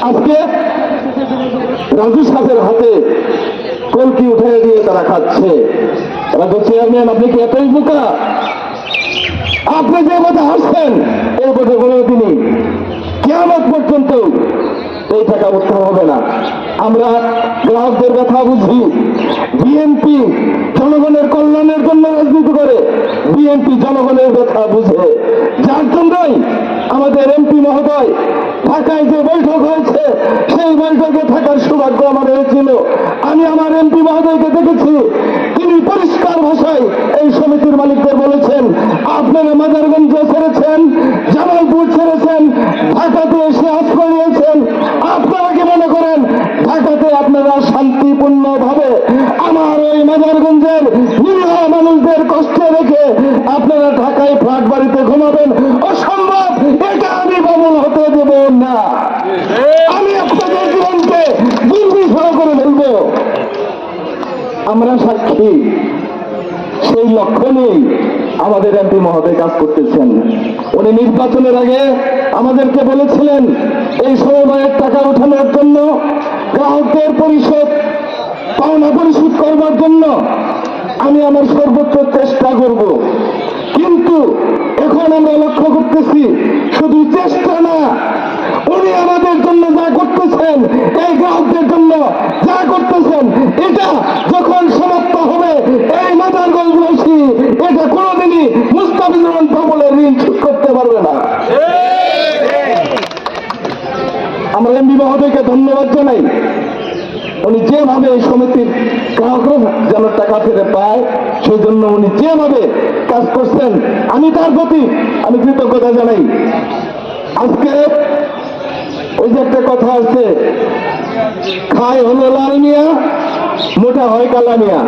আজকে রাজু সাহেবের হাতে কলকি উঠে দিয়ে তারা খাচ্ছে। রাজু চেয়ারম্যান, আপনি কি এতই বোকা? আপনি যে কথা হাসছেন এই কথা কোনোদিনই কিয়ামত পর্যন্ত এই টাকা উদ্ধার হবে না। আমরা গ্রাহকদের কথা বুঝি। বিএনপি জনগণের কল্যাণের জন্য রাজনীতি করে, বিএনপি জনগণের কথা বুঝে, যার জন্যই আমাদের এমপি মহোদয় ঢাকায় যে বৈঠক হয়েছে সেই বৈঠকে থাকার সৌভাগ্য আমার হয়েছিল। আমি আমার এমপি মহোদয়কে দেখেছি, তিনি পরিষ্কার ভাষায় এই সমিতির মালিকদের বলেছেন, আপনারা মাদারগঞ্জ ছেড়েছেন, জামালপুর ছেড়েছেন, ঢাকাতে এসে আশ্রয় নিয়েছেন। আপনারা কি মনে করেন ঢাকাতে আপনারা শান্তিপূর্ণ ভাবে আমার ওই মাদারগঞ্জের নিরীহ মানুষদের কষ্ট রেখে আপনারা ঢাকায় ফ্ল্যাট বাড়িতে ঘুমাবেন? অসম্ভব, এটা আমি কবুল হতে দেব না। আমি আপনাদের জীবনকে দুর্বিষহ করে ফেলব। আমরা সাক্ষী, সেই লক্ষ্য নেই আমাদের এমপি মহোদয় কাজ করতেছেন। উনি নির্বাচনের আগে আমাদেরকে বলেছিলেন এই সমবায়ের টাকা উঠানোর জন্য, গ্রাহকদের পরিশোধ পাওনা পরিশোধ করবার জন্য আমি আমার সর্বোচ্চ চেষ্টা করব। কিন্তু এখন আমরা লক্ষ্য করতেছি শুধু চেষ্টা না, উনি আমাদের জন্য যা করতেছেন, এই গ্রাহকদের জন্য যা করতেছেন, এটা যখন সমাপ্ত হবে এই মাদারগঞ্জবাসী এটা কোনোদিনই মুস্তাফিজুর রহমান পাবলের ঋণ শোধ করতে পারবে না। আমরা এমপি মহোদয়কে ধন্যবাদ জানাই। উনি যেভাবে এই সমিতির গ্রাহকরা যেন টাকা ফেরত পায় সেই জন্য উনি যেভাবে কাজ করছেন আমি তার প্রতি আমি কৃতজ্ঞতা জানাই। আজকে ওই যে একটা কথা আছে, খায় হলো লাল মিয়া, মোটা হয় কালা মিয়া।